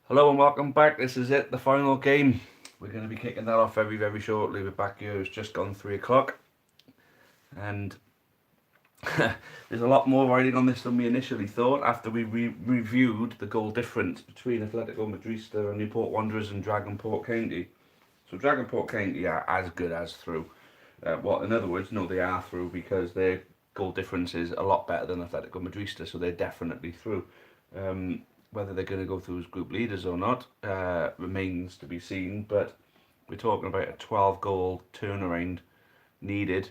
Hello and welcome back. This is it, the final game. We're going to be kicking that off very shortly. We're back here. It's just gone 3 o'clock. And there's a lot more riding on this than we initially thought after we reviewed the goal difference between Atletico Madrista and Newport Wanderers and Dragonport County. So Dragonport County are as good as through. In other words, no, they are through because their goal difference is a lot better than Atletico Madrista, so they're definitely through. Whether they're going to go through as group leaders or not remains to be seen, but we're talking about a 12 goal turnaround needed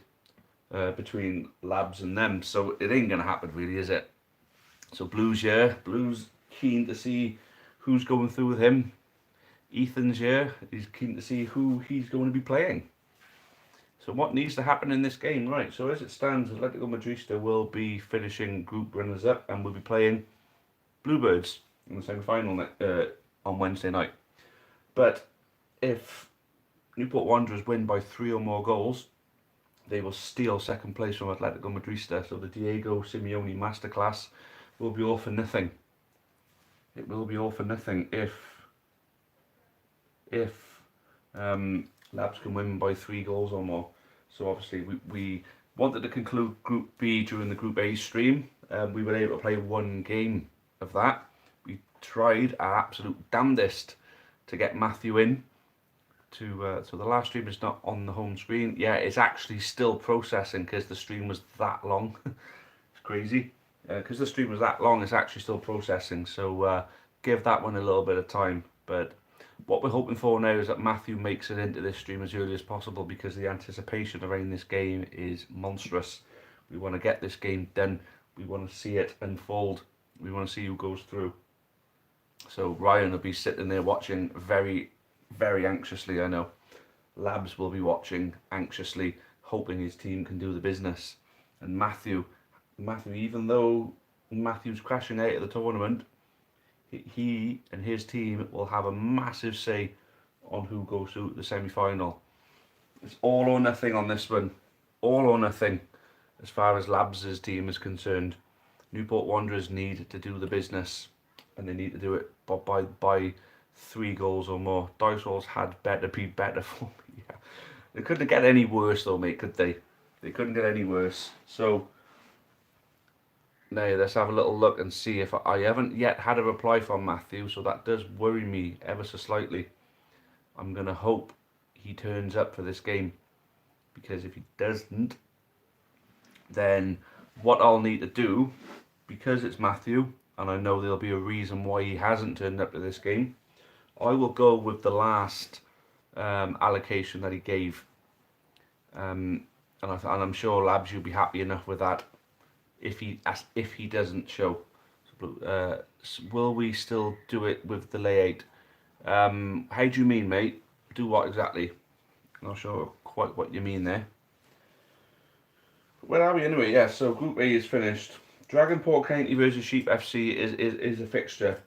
between Labs and them, so it ain't going to happen really, is it? So Blues keen to see who's going through with him. Ethan's here, he's keen to see who he's going to be playing. So what needs to happen in this game? Right, so as it stands, Atletico Madrista will be finishing group runners-up and will be playing Bluebirds in the semi-final on Wednesday night. But if Newport Wanderers win by 3 or more goals, they will steal second place from Atletico Madrista. So the Diego Simeone masterclass will be all for nothing. It will be all for nothing if Labs can win by 3 goals or more. So obviously we wanted to conclude Group B during the Group A stream. We were able to play one game of that. We tried our absolute damnedest to get Matthew in. So the last stream is not on the home screen. Yeah, it's actually still processing because the stream was that long. It's crazy. Because the stream was that long, it's actually still processing. So give that one a little bit of time. But what we're hoping for now is that Matthew makes it into this stream as early as possible because the anticipation around this game is monstrous. We want to get this game done. We want to see it unfold. We want to see who goes through. So Ryan will be sitting there watching very anxiously, I know. Labs will be watching anxiously, hoping his team can do the business. And Matthew, even though Matthew's crashing out of the tournament, he and his team will have a massive say on who goes through the semi-final. It's all or nothing on this one. All or nothing as far as Labs' team is concerned. Newport Wanderers need to do the business, and they need to do it by 3 goals or more. Dice rolls had better be better for me. Yeah. They couldn't get any worse though, mate, could they? They couldn't get any worse. So now let's have a little look and see if I haven't yet had a reply from Matthew, so that does worry me ever so slightly. I'm gonna hope he turns up for this game, because if he doesn't, then what I'll need to do, because it's Matthew, and I know there'll be a reason why he hasn't turned up to this game, I will go with the last allocation that he gave. And I'm sure Labs, you'll be happy enough with that if he doesn't show. Will we still do it with the layout? How do you mean, mate? Do what exactly? I'm not sure quite what you mean there. Where are we anyway? Yeah, so Group A is finished. Dragonport County versus Sheep FC is a fixture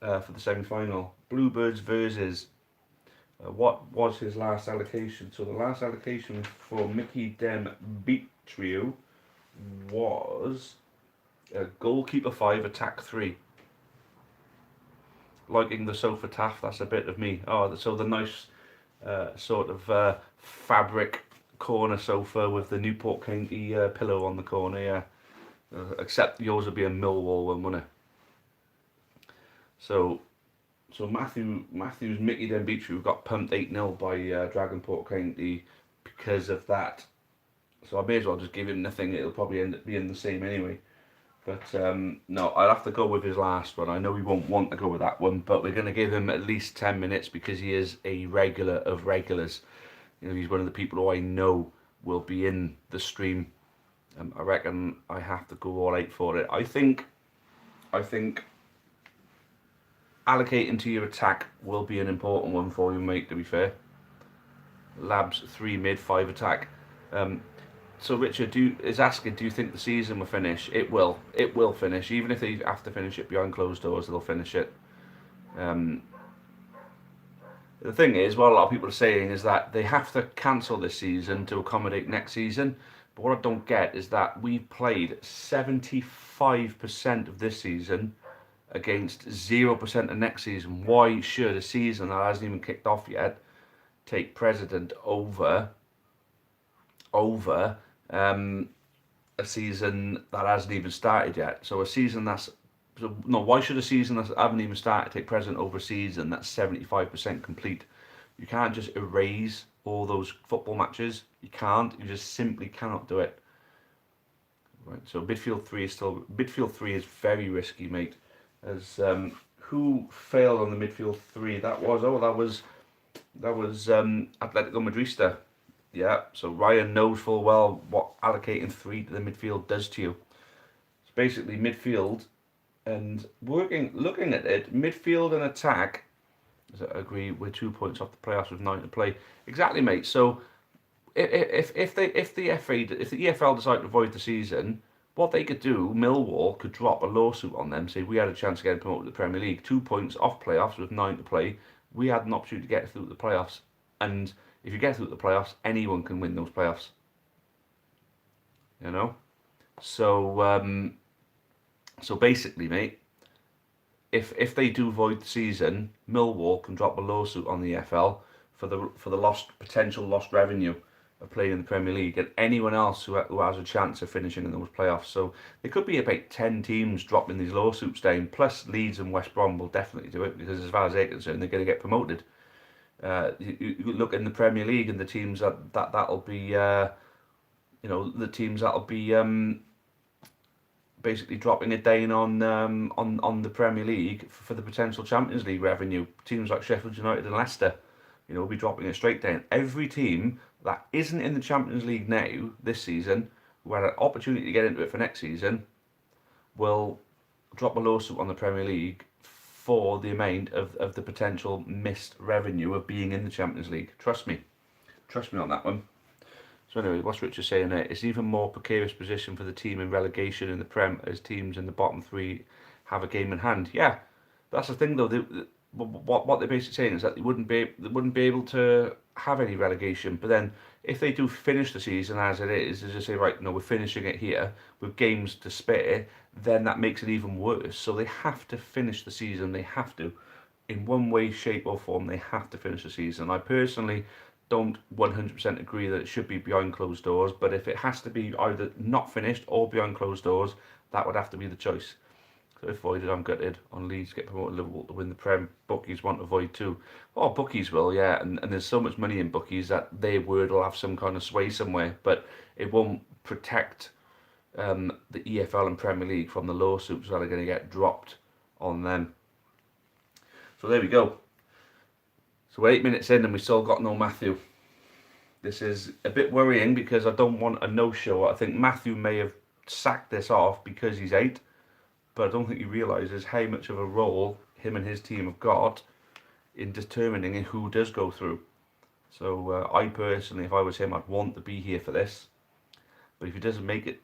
for the semi-final. Bluebirds versus what was his last allocation? So the last allocation for Mickey Dem Beatriu was goalkeeper 5, attack 3. Liking the sofa taff, that's a bit of me. Oh, so the nice sort of fabric corner sofa with the Newport County pillow on the corner, yeah. Except yours would be a Millwall one, wouldn't it? So Matthew's Mickey Denbichu got pumped 8-0 by Dragonport County because of that. So I may as well just give him nothing. It'll probably end up being the same anyway. But no, I'll have to go with his last one. I know he won't want to go with that one, but we're going to give him at least 10 minutes because he is a regular of regulars. You know, he's one of the people who I know will be in the stream. I reckon I have to go all out for it. I think allocating to your attack will be an important one for you, mate, to be fair. Labs 3 mid, 5 attack. So Richard is asking, do you think the season will finish? It will. It will finish. Even if they have to finish it behind closed doors, they'll finish it. The thing is, what a lot of people are saying is that they have to cancel this season to accommodate next season. But what I don't get is that we've played 75% of this season against 0% of next season. Why should a season that hasn't even kicked off yet take precedent over a season that hasn't even started yet? So a season that's why should a season that hasn't even started take precedent over a season that's 75% complete? You can't just erase all those football matches. You can't. You just simply cannot do it. Right. So midfield three is very risky, mate. As who failed on the midfield three? That was Atletico Madrista. Yeah. So Ryan knows full well what allocating three to the midfield does to you. It's basically midfield and looking at it, midfield and attack. I agree, we're 2 points off the playoffs with 9 to play. Exactly, mate. So if the EFL decide to avoid the season, what they could do, Millwall could drop a lawsuit on them, say we had a chance of getting promoted to the Premier League, 2 points off playoffs with 9 to play. We had an opportunity to get through the playoffs, and if you get through the playoffs, anyone can win those playoffs. You know, so basically, mate, if they do void the season, Millwall can drop a lawsuit on the EFL for the potential lost revenue of playing in the Premier League, and anyone else who has a chance of finishing in those playoffs. So there could be about 10 teams dropping these lawsuits down, plus Leeds and West Brom will definitely do it, because as far as they're concerned, they're going to get promoted. You look in the Premier League and the teams that'll be the teams that'll be basically dropping it down on the Premier League for the potential Champions League revenue. Teams like Sheffield United and Leicester, will be dropping it straight down. Every team that isn't in the Champions League now this season, who had an opportunity to get into it for next season, will drop a lawsuit on the Premier League for the amount of the potential missed revenue of being in the Champions League. Trust me on that one. So anyway, what's Richard saying there? It's even more precarious position for the team in relegation in the Prem, as teams in the bottom three have a game in hand. Yeah, that's the thing though. What they're basically saying is that they wouldn't be able to have any relegation. But then if they do finish the season as it is, they just say, right, no, we're finishing it here with games to spare, then that makes it even worse. So they have to finish the season. They have to, in one way, shape or form, they have to finish the season. I personally don't 100% agree that it should be behind closed doors, but if it has to be either not finished or behind closed doors, that would have to be the choice. So if voided, I'm gutted. On Leeds get promoted, Liverpool to win the Prem. Bookies want to void too. Oh, bookies will, yeah, and there's so much money in bookies that their word will have some kind of sway somewhere, but it won't protect the EFL and Premier League from the lawsuits that are going to get dropped on them. So there we go. So we're 8 minutes in and we still got no Matthew. This is a bit worrying because I don't want a no-show. I think Matthew may have sacked this off because he's 8, but I don't think he realises how much of a role him and his team have got in determining who does go through. So I personally, if I was him, I'd want to be here for this. But if he doesn't make it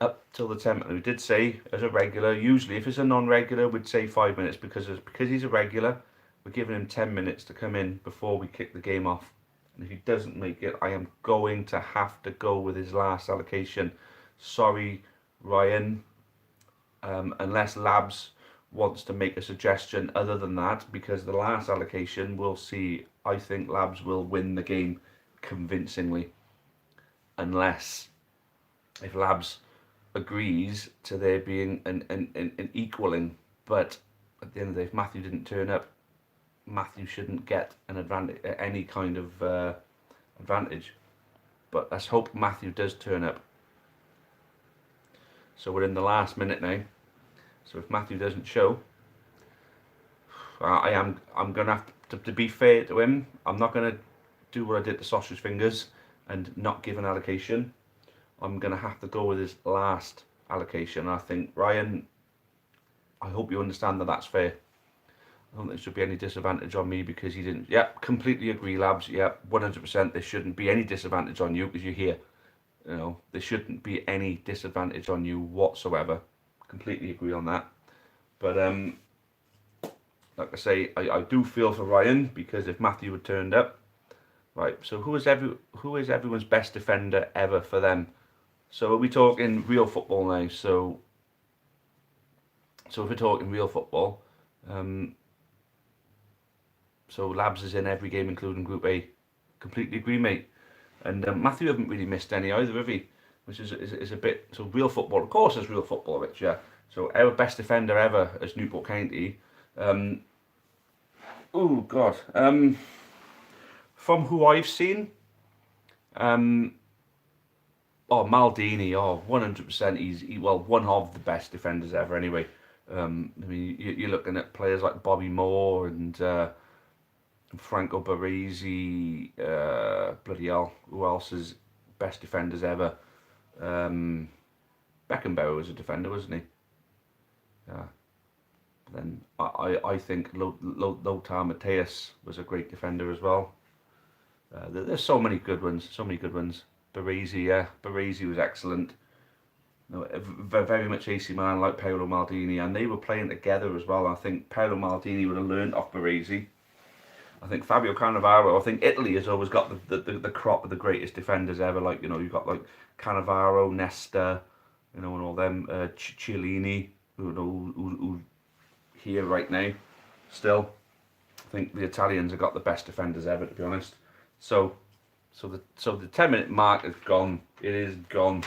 up till the 10th, and we did say as a regular, usually if it's a non-regular, we'd say 5 minutes because he's a regular. We're giving him 10 minutes to come in before we kick the game off. And if he doesn't make it, I am going to have to go with his last allocation. Sorry, Ryan. Unless Labs wants to make a suggestion other than that, because the last allocation, we'll see. I think Labs will win the game convincingly. Unless, if Labs agrees to there being an equaling. But at the end of the day, if Matthew didn't turn up, Matthew shouldn't get an advantage, any kind of advantage. But let's hope Matthew does turn up. So we're in the last minute now. So if Matthew doesn't show, I'm gonna have to be fair to him. I'm not gonna do what I did to Sausage Fingers and not give an allocation. I'm gonna have to go with his last allocation. I think, Ryan, I hope you understand that that's fair. I don't think there should be any disadvantage on me because he didn't. Yep, completely agree, Labs. Yep, 100%. There shouldn't be any disadvantage on you because you're here. There shouldn't be any disadvantage on you whatsoever. Completely agree on that. But like I say, I do feel for Ryan because if Matthew had turned up, right. So who is everyone's best defender ever for them? So are we talking real football now? So So if we're talking real football, so Labs is in every game including Group A. Completely agree, mate. And Matthew haven't really missed any either, have he? Which is a bit... So real football, of course there's real football, Rich, yeah. So our best defender ever as Newport County. Oh, God. From who I've seen, Maldini, 100%. Well, one of the best defenders ever anyway. I mean, you're looking at players like Bobby Moore and Franco Baresi, bloody hell, who else is best defenders ever? Beckenbauer was a defender, wasn't he? Yeah. Then I think Lothar Matthäus was a great defender as well. There's so many good ones, Baresi, yeah, Baresi was excellent. No, very much AC Milan like Paolo Maldini, and they were playing together as well. I think Paolo Maldini would have learned off Baresi. I think Fabio Cannavaro. I think Italy has always got the crop of the greatest defenders ever. Like, you know, you've got like Cannavaro, Nesta, you know, and all them. Chiellini, who here right now, still. I think the Italians have got the best defenders ever, to be honest. So the 10-minute mark is gone. It is gone.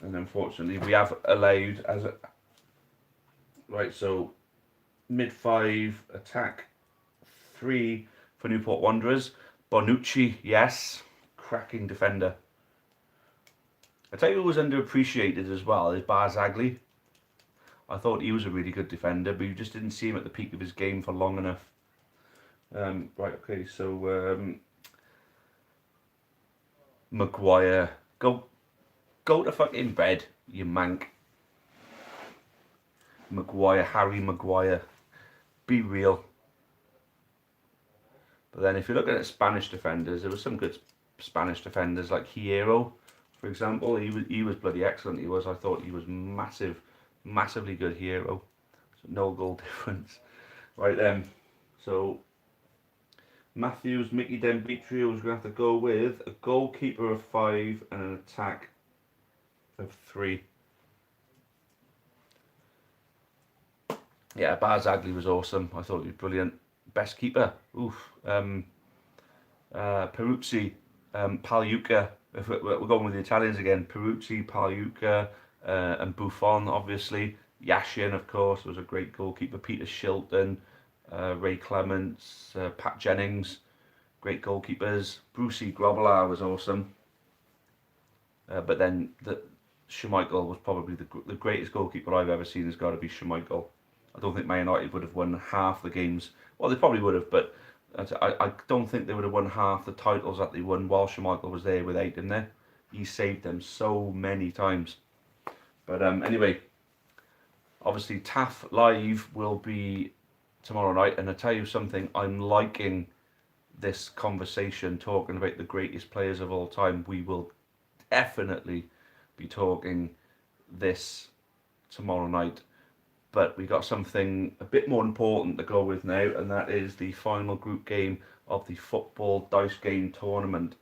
And unfortunately, we have allowed right. So mid 5 attack 3 for Newport Wanderers. Bonucci, yes, cracking defender. I tell you who was underappreciated as well is Barzagli. I thought he was a really good defender, but you just didn't see him at the peak of his game for long enough. Right, okay, so Maguire, go to fucking bed, you mank. Maguire, Harry Maguire, be real. But then if you're looking at Spanish defenders, there were some good Spanish defenders like Hierro, for example. He was bloody excellent. He was. I thought he was massively good Hierro. So no goal difference. Right then. So Matthews, Mickey Dembitrio was going to have to go with a goalkeeper of 5 and an attack of 3. Yeah, Barzagli was awesome. I thought he was brilliant. Best keeper. Oof. Peruzzi, Pagliuca. If we're going with the Italians again, Peruzzi, Pagliuca, and Buffon, obviously. Yashin, of course, was a great goalkeeper. Peter Shilton, Ray Clements, Pat Jennings, great goalkeepers. Brucey Grobbelaar was awesome. But then Schmeichel was probably the greatest goalkeeper I've ever seen. Has got to be Schmeichel. I don't think Man United would have won half the games. Well, they probably would have, but I don't think they would have won half the titles that they won while Schmeichel was there without him there. He saved them so many times. But anyway, obviously TAF Live will be tomorrow night, and I tell you something, I'm liking this conversation talking about the greatest players of all time. We will definitely be talking this tomorrow night. But we got something a bit more important to go with now, and that is the final group game of the football dice game tournament.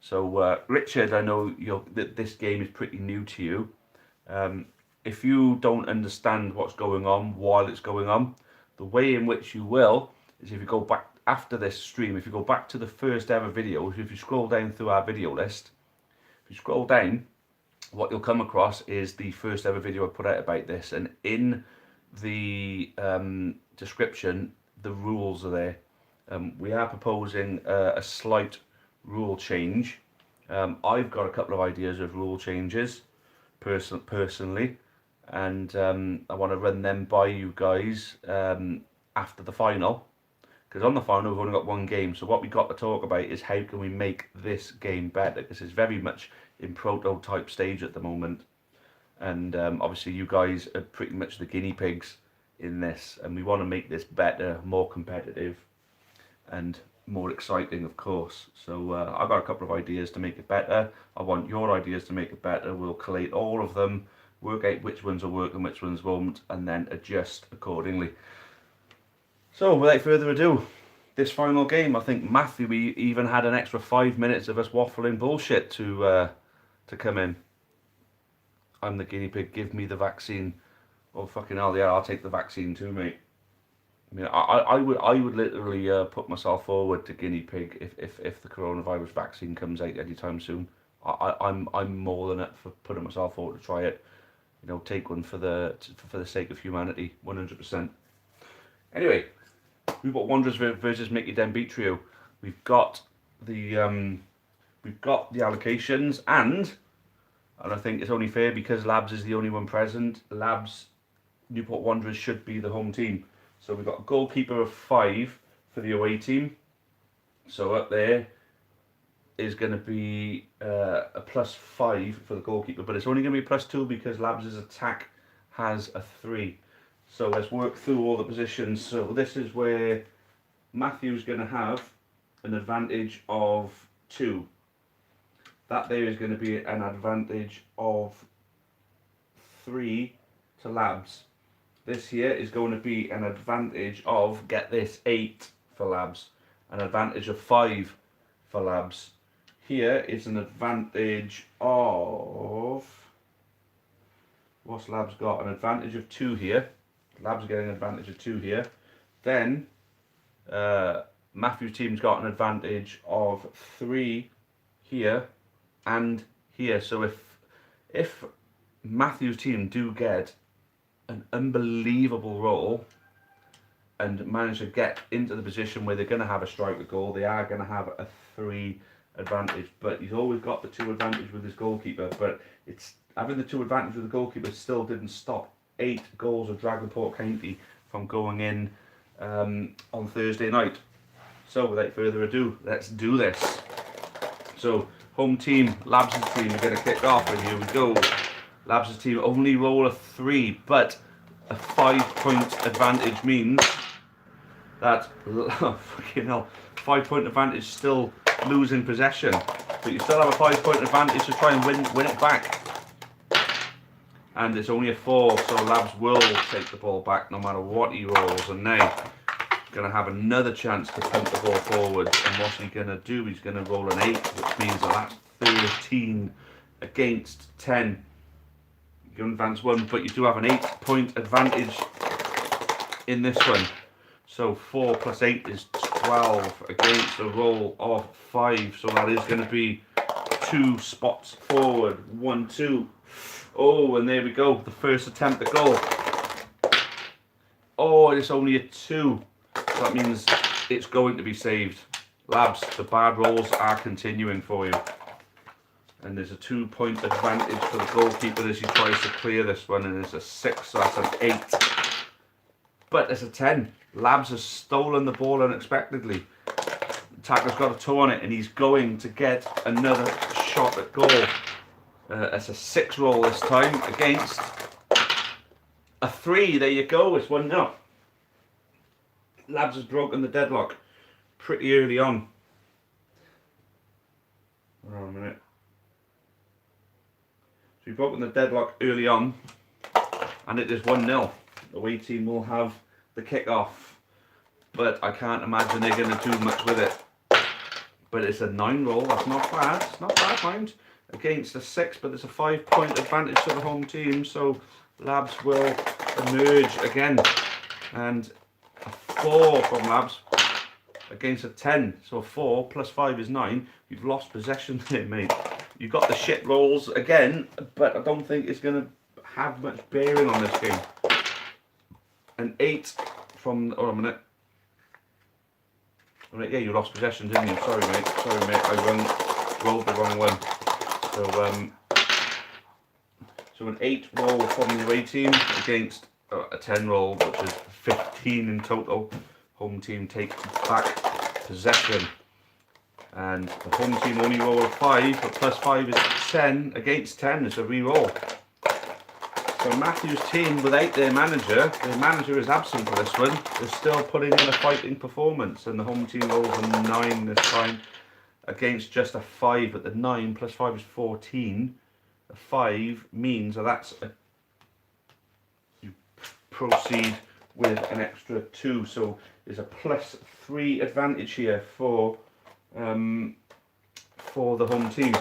So, Richard, I know this game is pretty new to you. If you don't understand what's going on while it's going on, the way in which you will is if you go back after this stream, if you go back to the first ever video, if you scroll down through our video list, if you scroll down, what you'll come across is the first ever video I put out about this, and in the description, the rules are there. We are proposing a slight rule change. I've got a couple of ideas of rule changes personally, and I want to run them by you guys after the final, because on the final we've only got one game. So what we got to talk about is how can we make this game better, because it's very much in prototype stage at the moment. And obviously you guys are pretty much the guinea pigs in this, and we want to make this better, more competitive and more exciting, of course. So I've got a couple of ideas to make it better. I want your ideas to make it better. We'll collate all of them, work out which ones will work and which ones won't, and then adjust accordingly. So without further ado, this final game, I think Matthew, we even had an extra 5 minutes of us waffling bullshit to come in. I'm the guinea pig, give me the vaccine. Oh fucking hell, yeah, I'll take the vaccine too, mate. I mean, I would literally put myself forward to guinea pig if the coronavirus vaccine comes out anytime soon. I'm more than up for putting myself forward to try it. You know, take one for the sake of humanity, 100%. Anyway, we've got Wanderers versus Mickey Denby trio. We've got the allocations, and I think it's only fair because Labs is the only one present. Labs Newport Wanderers should be the home team. So we've got a goalkeeper of 5 for the away team. So up there is going to be a +5 for the goalkeeper, but it's only going to be +2 because Labs' attack has a 3. So let's work through all the positions. So this is where Matthew's going to have an advantage of 2. That there is going to be an advantage of 3 to Labs. This here is going to be an advantage of, get this, 8 for Labs. An advantage of 5 for Labs. Here is an advantage of... What's Labs got? An advantage of 2 here. Labs are getting an advantage of 2 here. Then Matthew's team's got an advantage of 3 here and here. So if Matthew's team do get an unbelievable roll and manage to get into the position where they're going to have a striker goal, they are going to have a 3 advantage. But he's always got the 2 advantage with his goalkeeper. But it's having the 2 advantage with the goalkeeper still didn't stop 8 goals of Dragonport County from going in on Thursday night. So without further ado, let's do this. So home team, Labs' team are going to kick off, and here we go. Labs' team only roll a 3, but a 5-point advantage means that, oh, fucking hell, 5-point advantage still losing possession, but you still have a 5-point advantage to try and win it back. And it's only a 4, so Labs will take the ball back no matter what he rolls, and now going to have another chance to punt the ball forward. And what's he going to do? He's going to roll an 8, which means that that's 13 against 10. You advance 1, but you do have an 8-point advantage in this one. So 4 plus 8 is 12 against a roll of 5. So that is going to be 2 spots forward. 1, 2. Oh, and there we go. The first attempt at goal. Oh, it's only a 2. So that means it's going to be saved. Labs, the bad rolls are continuing for you. And there's a 2-point advantage for the goalkeeper as he tries to clear this one, and it's a 6, so that's an 8. But it's a 10. Labs has stolen the ball unexpectedly. The tackler's got a toe on it, and he's going to get another shot at goal. It's a 6 roll this time against a 3. There you go, it's 1-0. Labs has broken the deadlock pretty early on. Hold on a minute. So we've broken the deadlock early on, and it is 1-0. The away team will have the kick-off, but I can't imagine they're going to do much with it. But it's a 9 roll, that's not bad. It's not bad, mind. Against a 6, but there's a 5-point advantage to the home team, so Labs will emerge again. And a 4 from Labs against a 10. So a 4 plus 5 is 9. You've lost possession there, mate. You've got the shit rolls again, but I don't think it's going to have much bearing on this game. An 8 from... Oh, a minute. Oh, yeah, you lost possession, didn't you? Sorry, mate. Sorry, mate. I rolled the wrong one. So an 8 roll from the away team against a 10 roll, which is 15 in total. Home team takes back possession. And the home team only roll a 5, but plus 5 is 10 against 10. It's a re-roll. So Matthew's team, without their manager is absent for this one. They're still putting in a fighting performance, and the home team rolls a 9 this time against just a 5. But the 9 plus 5 is 14. A 5 means that you proceed with an extra 2. So there's a plus 3 advantage here for the home team.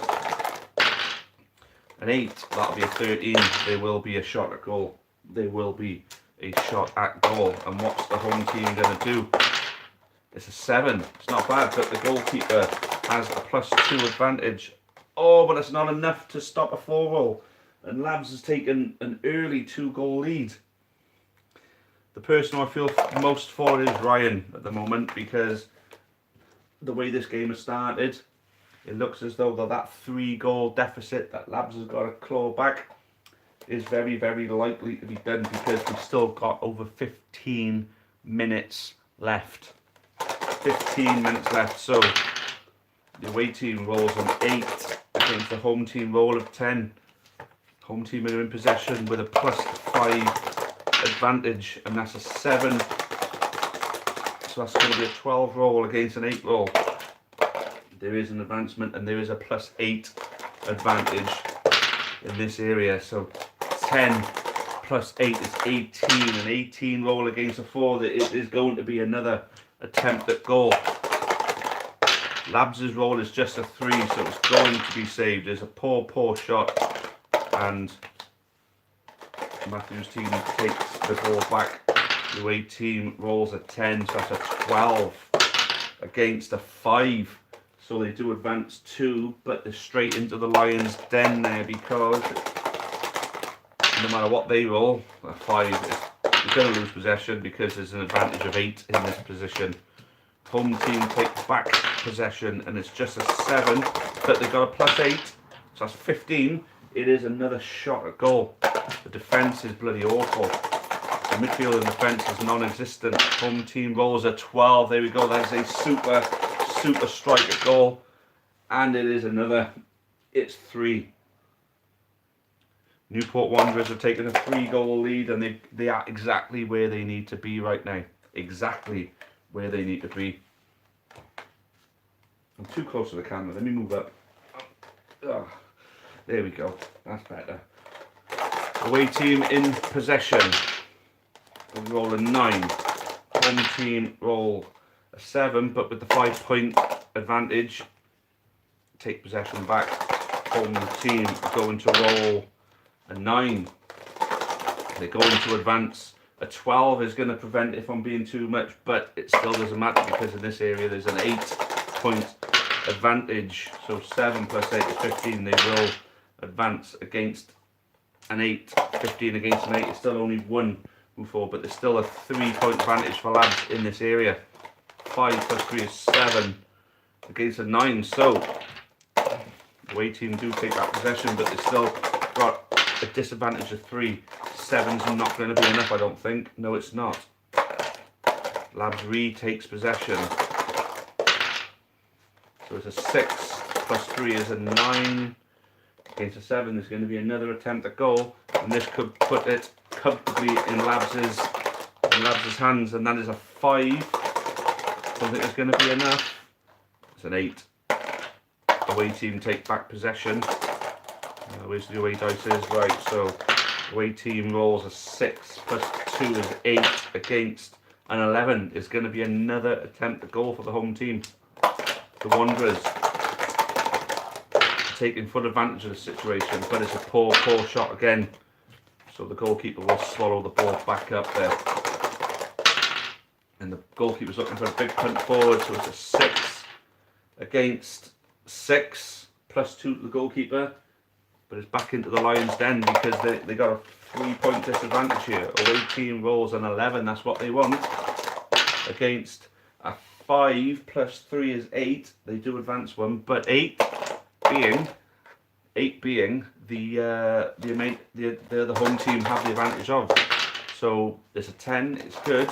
An 8, that'll be a 13. There will be a shot at goal. there will be a shot at goal. And what's the home team going to do? It's a 7. It's not bad, but the goalkeeper has a +2 advantage. Oh, but it's not enough to stop a 4-goal. And Labs has taken an early 2-goal lead. The person I feel most for is Ryan at the moment, because the way this game has started, it looks as though that 3-goal deficit that Labs has got to claw back is very, very likely to be done, because we've still got over 15 minutes left. 15 minutes left, so the away team rolls an 8 against the home team roll of 10. Home team are in possession with a +5 advantage, and that's a 7. So that's going to be a 12 roll against an 8 roll. There is an advancement, and there is a +8 advantage in this area. So 10 + 8 is 18. An 18 roll against a 4. It is going to be another attempt at goal. Labs' roll is just a 3, so it's going to be saved. It's a poor shot, and Matthew's team takes the ball back. The away team rolls a 10, so that's a 12 against a 5. So they do advance 2, but they're straight into the Lions' den there, because no matter what they roll, a 5, you're going to lose possession because there's an advantage of 8 in this position. Home team takes back possession, and it's just a 7, but they've got a +8, so that's 15. It is another shot at goal. The defence is bloody awful. The midfield and defence is non-existent. Home team rolls a 12. There we go. That's a super strike at goal. And it is another. It's 3. Newport Wanderers have taken a 3-goal lead, and they are exactly where they need to be right now. Exactly where they need to be. I'm too close to the camera. Let me move up. Oh, there we go. That's better. Away team in possession. We roll a 9. Home team roll a 7, but with the 5-point advantage, take possession back. Home team going to roll a 9. They're going to advance. A 12 is going to prevent it from being too much, but it still doesn't matter, because in this area there's an 8-point advantage. So 7 + 8 is 15. They will advance against an 8. 15 against an 8 is still only 1 move forward, but there's still a 3-point advantage for Labs in this area. 5 + 3 is 7 against a 9. So the away team do take that possession, but they've still got a disadvantage of 3. 7's not going to be enough, I don't think. No, it's not. Labs retakes possession. So it's a 6 + 3 is a 9 against a 7. There's going to be another attempt at goal, and this could put it comfortably in Labs' hands, and that is a 5. Don't think it's going to be enough. It's an 8. Away team take back possession. Where's the away dice is? Right, so away team rolls a 6 + 2 is 8 against an 11. Is going to be another attempt at goal for the home team. The Wanderers taking full advantage of the situation, but it's a poor shot again. So the goalkeeper will swallow the ball back up there. And the goalkeeper's looking for a big punt forward, so it's a 6 against 6 +2 to the goalkeeper. But it's back into the Lions' den, because they got a 3-point disadvantage here. Away team rolls an 11, that's what they want. Against a 5 + 3 is 8. They do advance 1, but 8 being the home team have the advantage of. So there's a 10, it's good.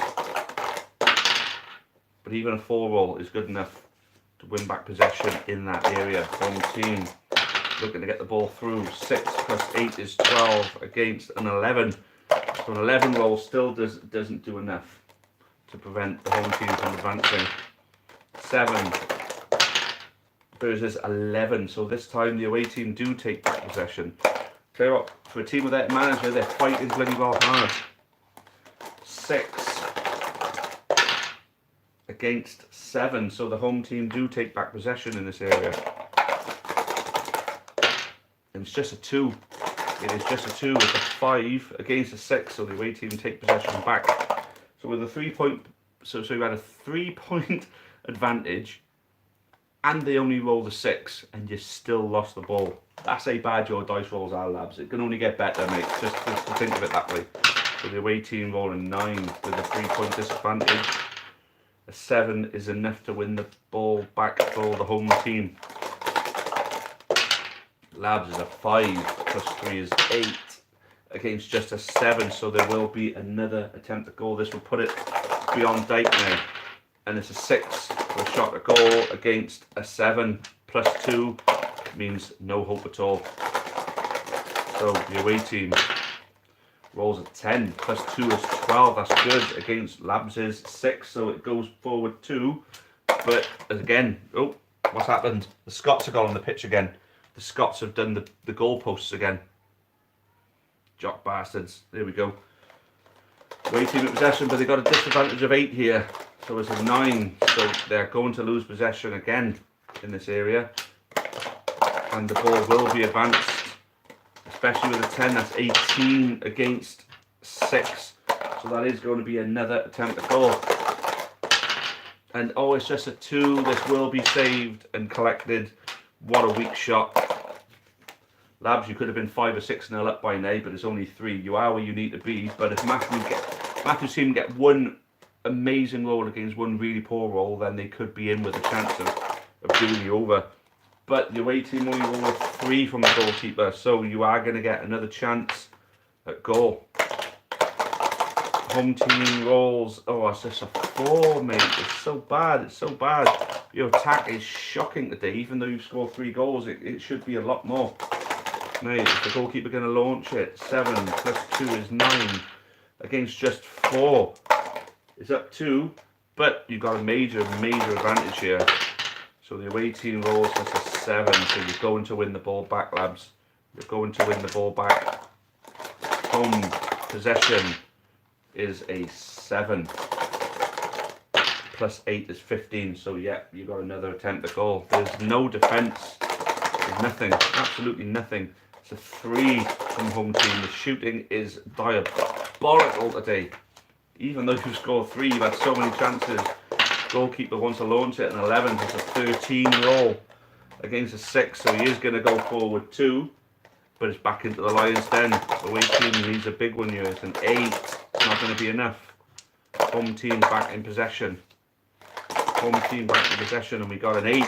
But even a 4 roll is good enough to win back possession in that area. Home team looking to get the ball through. 6 + 8 is 12 against an 11. So an 11 roll still doesn't do enough to prevent the home team from advancing. 7 versus 11. So this time the away team do take back possession. Tell you what, for a team without a manager, they're fighting bloody well hard. 6 against 7. So the home team do take back possession in this area. And it's just a 2. It is just a 2 with a 5 against a 6, so the away team take possession back. So with a 3 point, so you had a 3 point advantage, and they only rolled a 6, and you still lost the ball. That's how bad your dice rolls are, labs. It can only get better, mate. Just to think of it that way. So the away team roll a 9 with a 3 point disadvantage. A 7 is enough to win the ball back for the home team. Labs is a 5 plus 3 is 8 against just a 7, so there will be another attempt at goal. This will put it beyond Dyke now, and it's a 6 for a shot at goal against a 7 plus 2 means no hope at all. So the away team rolls a 10 plus 2 is 12. That's good against Labs' 6, so it goes forward 2. But again, oh, what's happened? The Scots have got on the pitch again. The Scots have done the goalposts again. Jock bastards. There we go. Away team in possession, but they got a disadvantage of 8 here. So it's a 9. So they're going to lose possession again in this area. And the ball will be advanced. Especially with a 10, that's 18 against 6. So that is going to be another attempt at goal. And oh, it's just a 2. This will be saved and collected. What a weak shot. Labs, you could have been 5 or 6-0 up by now, but it's only 3. You are where you need to be. But if Matthew's team get one amazing roll against one really poor roll, then they could be in with a chance of doing you over. But the away team only roll a 3 from the goalkeeper, so you are going to get another chance at goal. Home team rolls, oh, it's just a 4, mate. It's so bad, it's so bad. Your attack is shocking today. Even though you've scored 3 goals, it should be a lot more. Mate, is the goalkeeper going to launch it? 7 plus 2 is 9 against just 4. It's up 2, but you've got a major advantage here. So the away team rolls just a 7, so you're going to win the ball back, Labs. You're going to win the ball back. Home possession is a 7. Plus 8 is 15, so yeah, you got another attempt at goal. There's no defence. There's nothing, absolutely nothing. It's a 3 from home team. The shooting is diabolical today. Even though you've scored 3, you've had so many chances. Goalkeeper wants to launch it, and 11 is a 13 roll against a 6, so he is going to go forward 2, but it's back into the Lions' den. Away team needs a big one here. It's an 8. It's not going to be enough. Home team back in possession. Home team back in possession, and we got an 8.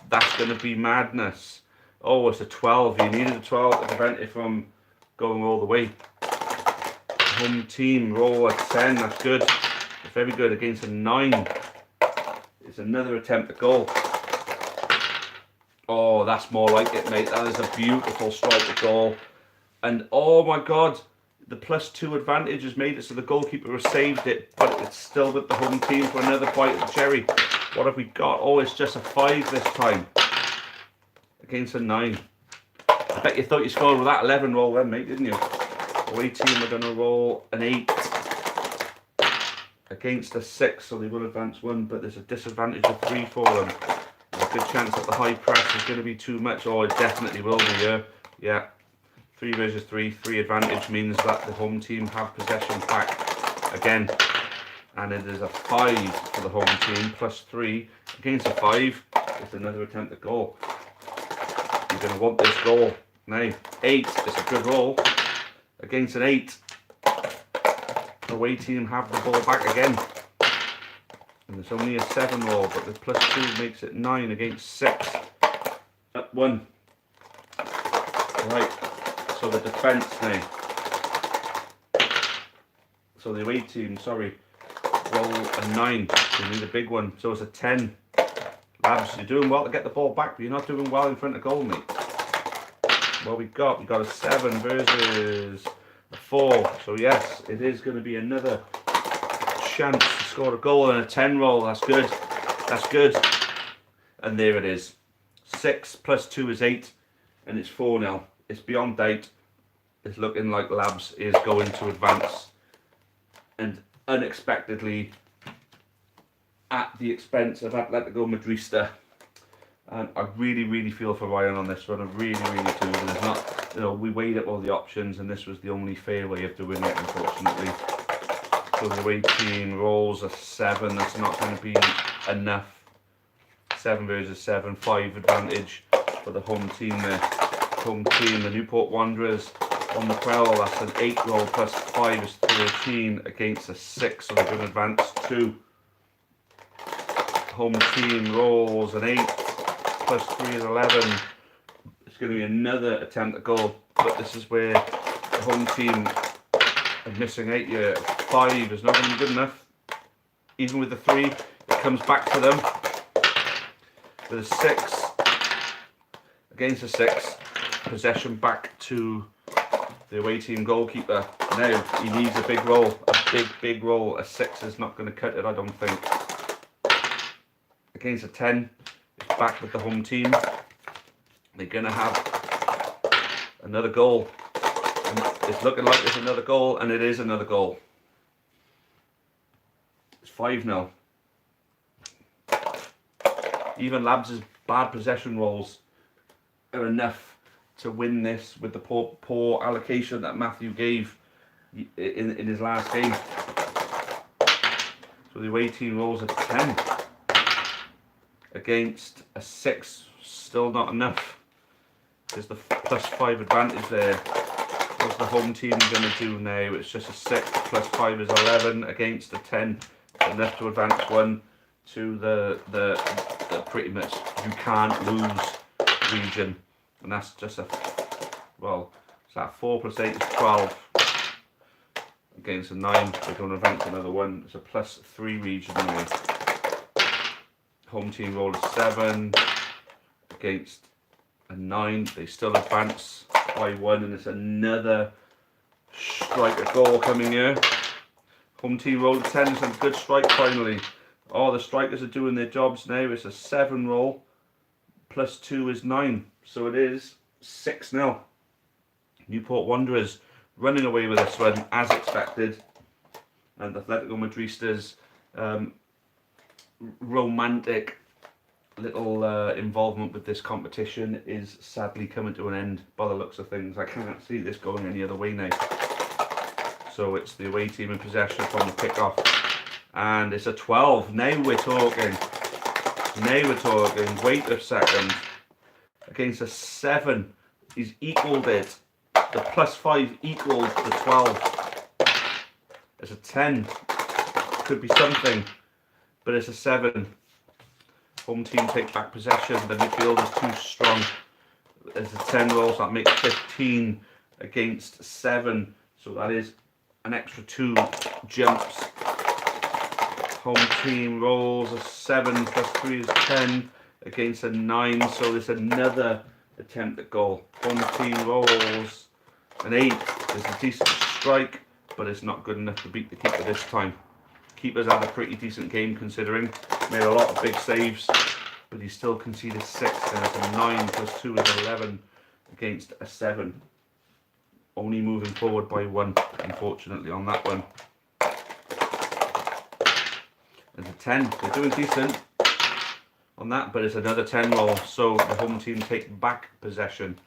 That's going to be madness. Oh, it's a 12. You needed a 12 to prevent it from going all the way. Home team roll a 10. That's good. Very good against a 9. It's another attempt at goal. Oh, that's more like it, mate. That is a beautiful strike at goal. And oh my God, the plus 2 advantage has made it so the goalkeeper has saved it, but it's still with the home team for another bite of the cherry. What have we got? Oh, it's just a 5 this time against a 9. I bet you thought you scored with that 11 roll then, mate, didn't you? Away team are going to roll an 8 against a 6, so they will advance 1, but there's a disadvantage of 3 for them. There's a good chance that the high press is going to be too much. Oh, it definitely will be here. Yeah. 3 versus 3. 3 advantage means that the home team have possession back again. And it is a 5 for the home team, plus 3 against a 5. It's another attempt at goal. You're going to want this goal. Now, 8 is a good roll against an 8. The away team have the ball back again. And there's only a 7 roll, but the plus 2 makes it 9 against 6. Up 1. Right. So the defence now. So the away team, sorry, roll a 9. You need a big one. So it's a 10. Labs, you're doing well to get the ball back, but you're not doing well in front of goal, mate. Well, we got a 7 versus a 4. So yes, it is going to be another chance to score a goal and a 10 roll. That's good. That's good. And there it is. 6 plus 2 is 8, and it's 4-0. It's beyond doubt. It's looking like Labs is going to advance, and unexpectedly at the expense of Atletico Madrista. And I really feel for Ryan on this one. I really do. There's not you know, we weighed up all the options and this was the only fair way of doing it, unfortunately. So the away team rolls a 7. That's not going to be enough. 7 versus 7, 5 advantage for the home team there. Home team, the Newport Wanderers on the 12. That's an 8 roll plus 5 is 13 against a 6, so they're going to advance 2. Home team rolls an 8 plus 3 is 11. It's going to be another attempt at goal, but this is where the home team are missing 8 here. 5 is not going to be good enough. Even with the 3, it comes back to them. With a 6, against a 6, possession back to the away team goalkeeper. Now he needs a big roll, a big roll. A 6 is not going to cut it, I don't think. Against a 10, it's back with the home team. They're going to have another goal. And it's looking like it's another goal, and it is another goal. It's 5-0. Even Labs' bad possession rolls are enough to win this with the poor allocation that Matthew gave in his last game. So the away team rolls a 10 against a 6, still not enough. There's the plus 5 advantage there. What's the home team going to do now? It's just a 6 plus 5 is 11 against a 10, enough to advance 1 to the pretty much you can't lose region. And that's just a, well, it's that 4 plus 8 is 12 against a 9. They're going to advance another 1. It's a plus 3 region now. Home team rolled a 7 against a 9. They still advance by 1, and it's another striker goal coming here. Home team rolled a 10. It's a good strike finally. Oh, the strikers are doing their jobs now. It's a 7 roll. Plus 2 is 9. So it is 6-0. Newport Wanderers running away with this one as expected. And Atletico Madrista's romantic little involvement with this competition is sadly coming to an end by the looks of things. I can't see this going any other way now. So it's the away team in possession from the kick-off. And it's a 12. Now we're talking. Wait a second. Against a 7. He's equalled it. The plus 5 equals the 12. It's a 10. Could be something. But it's a 7. Home team take back possession. The midfield is too strong. There's a 10 rolls. That makes 15 against 7. So that is an extra 2 jumps. Home team rolls a 7 plus 3 is 10 against a 9. So there's another attempt at goal. Home team rolls an 8. There's a decent strike, but it's not good enough to beat the keeper this time. Keeper's had a pretty decent game considering. Made a lot of big saves, but he still conceded 6. And it's a 9 plus 2 is 11 against a 7. Only moving forward by 1, unfortunately, on that one. There's a 10. They're doing decent on that, but it's another 10 roll. So the home team take back possession.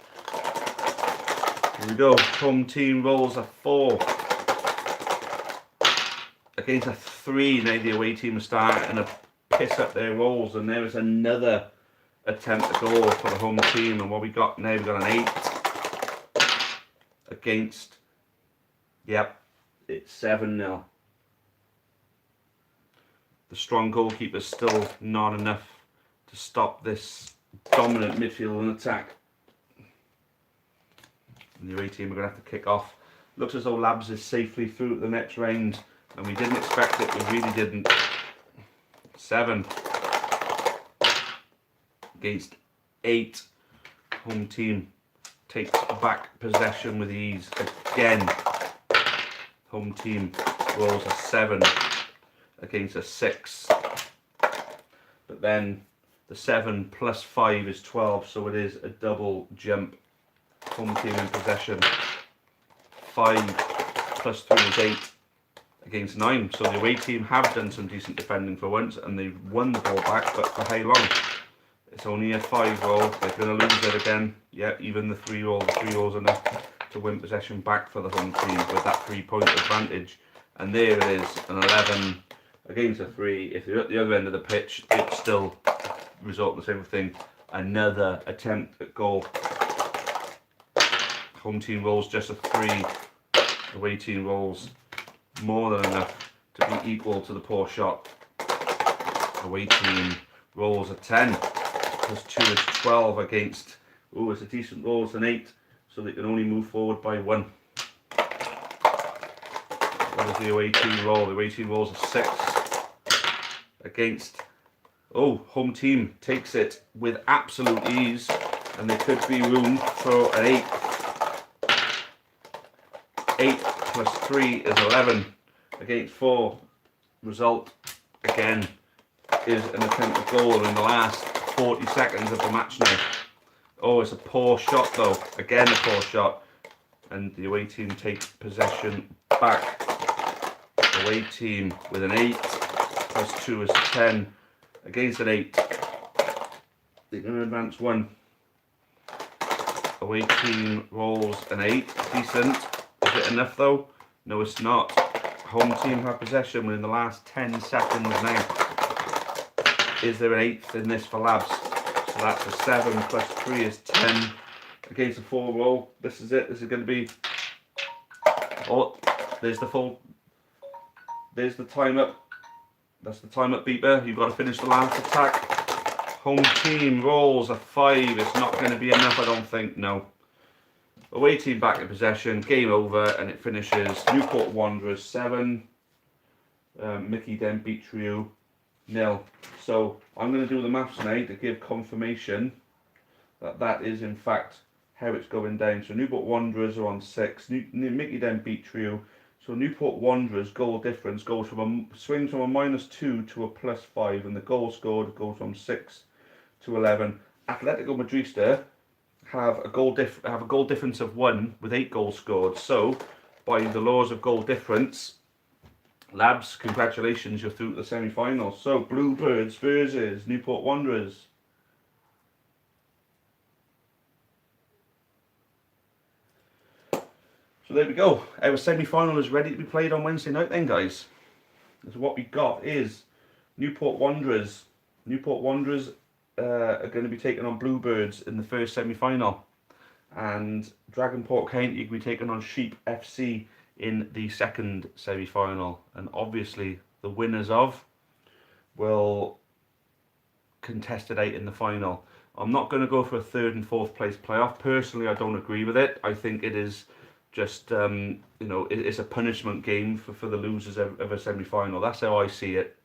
Here we go. Home team rolls a 4 against a 3. Now the away team is starting to piss up their rolls, and there is another attempt at goal for the home team. And what we got now, we've got an 8 against, yep, it's 7-0. The strong goalkeeper's still not enough to stop this dominant midfield and attack. And the away team are going to have to kick off. Looks as though Labs is safely through to the next round, and we didn't expect it, we really didn't. 7 against 8. Home team takes back possession with ease again. Home team rolls a 7 against a 6. But then the 7 plus 5 is 12, so it is a double jump. Home team in possession. 5 plus 3 is 8 against 9. So the away team have done some decent defending for once, and they've won the ball back, but for how long? It's only a 5 roll. They're going to lose it again. Yeah, even the 3 roll. The 3 rolls enough to win possession back for the home team with that 3-point advantage. And there it is, an 11 against a 3. If you're at the other end of the pitch, it still result in the same thing. Another attempt at goal. Home team rolls just a 3. Away team rolls more than enough to be equal to the poor shot. Away team rolls a 10. Plus 2 is 12 against, oh, it's a decent roll, it's an 8. So they can only move forward by 1. That was the away team roll. The away team rolls a 6 against, oh, home team takes it with absolute ease, and there could be room for an 8. 8 plus 3 is 11 against 4. Result, again, is an attempt at goal in the last 40 seconds of the match now. Oh, it's a poor shot though. Again, a poor shot. And the away team takes possession back. Away team with an 8 plus 2 is 10 against an 8. They're going to advance 1. Away team rolls an 8. Decent. Is it enough though? No, it's not. Home team have possession within the last 10 seconds now. Is there an 8th in this for Labs? So that's a 7 plus 3 is 10 against a 4 roll. This is it. This is going to be, oh, there's the full, there's the time up. That's the time up beeper. You've got to finish the last attack. Home team rolls a 5. It's not going to be enough, I don't think. No. Away team back in possession. Game over, and it finishes Newport Wanderers 7. Mickey Den Beach-Ryu 0. So I'm going to do the maths now to give confirmation that that is in fact how it's going down. So Newport Wanderers are on 6. Mickey Den Beach-Ryu. So Newport Wanderers goal difference goes from swings from a -2 to a +5, and the goal scored goes from 6 to 11. Atletico Madrista have a goal difference of 1 with 8 goals scored. So by the laws of goal difference, Labs, congratulations, you're through to the semi-finals. So Bluebirds versus Newport Wanderers. So there we go. Our semi-final is ready to be played on Wednesday night then, guys. So what we got is Newport Wanderers. Newport Wanderers are going to be taking on Bluebirds in the first semi-final. And Dragonport County will be taking on Sheep FC in the second semi-final. And obviously the winners of will contest it out in the final. I'm not going to go for a 3rd and 4th place playoff. Personally, I don't agree with it. I think it is just, you know, it's a punishment game for the losers of a semi-final. That's how I see it,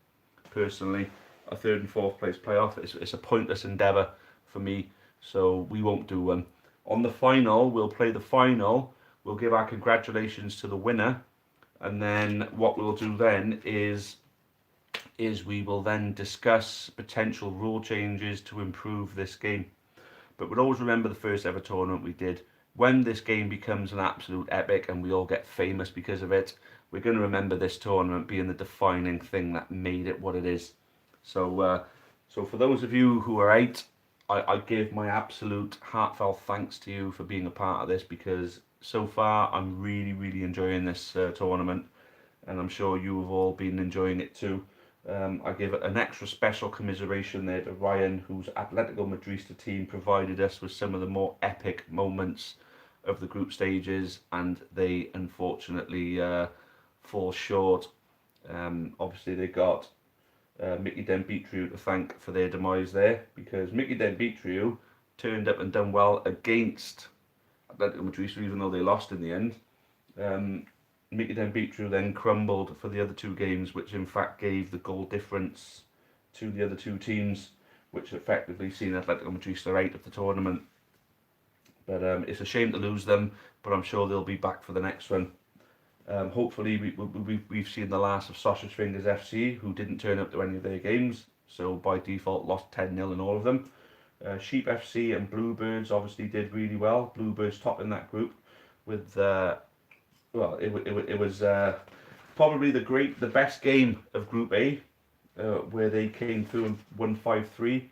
personally. A 3rd and 4th place playoff. It's a pointless endeavour for me, so we won't do one. On the final, we'll play the final. We'll give our congratulations to the winner, and then what we'll do then is we will then discuss potential rule changes to improve this game. But we'll always remember the first ever tournament we did. When this game becomes an absolute epic and we all get famous because of it, we're going to remember this tournament being the defining thing that made it what it is. So, so for those of you who are out, I give my absolute heartfelt thanks to you for being a part of this, because so far I'm really enjoying this tournament, and I'm sure you have all been enjoying it too. I give an extra special commiseration there to Ryan, whose Atletico Madrista team provided us with some of the more epic moments of the group stages, and they unfortunately fall short. Obviously they got Mickey Den Beach-Ryu to thank for their demise there, because Mickey Den Beach-Ryu turned up and done well against Atletico Madrista, even though they lost in the end. Mickey Den Beach-Ryu then crumbled for the other 2 games, which in fact gave the goal difference to the other 2 teams, which effectively seen Atletico Madrista out of the tournament. But it's a shame to lose them, but I'm sure they'll be back for the next one. Hopefully we've seen the last of Sausage Fingers FC, who didn't turn up to any of their games, so by default lost 10-0 in all of them. Sheep FC and Bluebirds obviously did really well. Bluebirds top in that group with, well, it was probably the best game of Group A, where they came through and won 5-3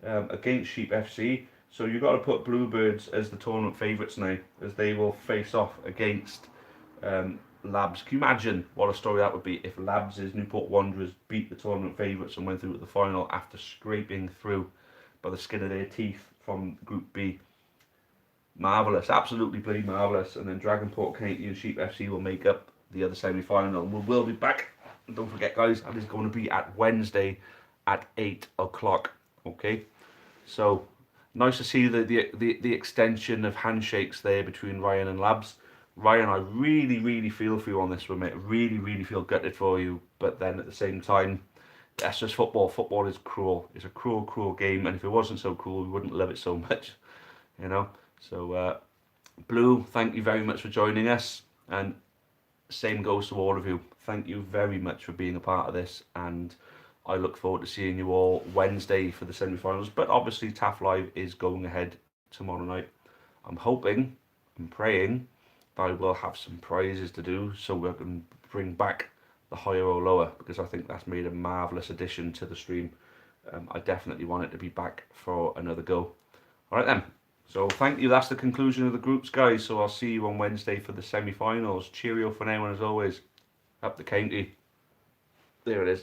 against Sheep FC. So you've got to put Bluebirds as the tournament favourites now, as they will face off against Labs. Can you imagine what a story that would be if Labs' Newport Wanderers beat the tournament favourites and went through to the final after scraping through by the skin of their teeth from Group B? Marvellous, absolutely bloody marvellous. And then Dragonport County and Sheep FC will make up the other semi-final. And we'll be back. And don't forget, guys, that is going to be at Wednesday at 8 o'clock. Okay, so nice to see the extension of handshakes there between Ryan and Labs. Ryan, I really feel for you on this one, mate. Really feel gutted for you. But then at the same time, that's just football. Football is cruel. It's a cruel game. And if it wasn't so cruel, we wouldn't love it so much, you know. So, Blue, thank you very much for joining us. And same goes to all of you. Thank you very much for being a part of this. And I look forward to seeing you all Wednesday for the semi-finals. But obviously, TAF Live is going ahead tomorrow night. I'm hoping and praying that I will have some prizes to do so we can bring back the higher or lower, because I think that's made a marvellous addition to the stream. I definitely want it to be back for another go. All right then. So thank you. That's the conclusion of the groups, guys. So I'll see you on Wednesday for the semi-finals. Cheerio for now, and as always, up the county. There it is.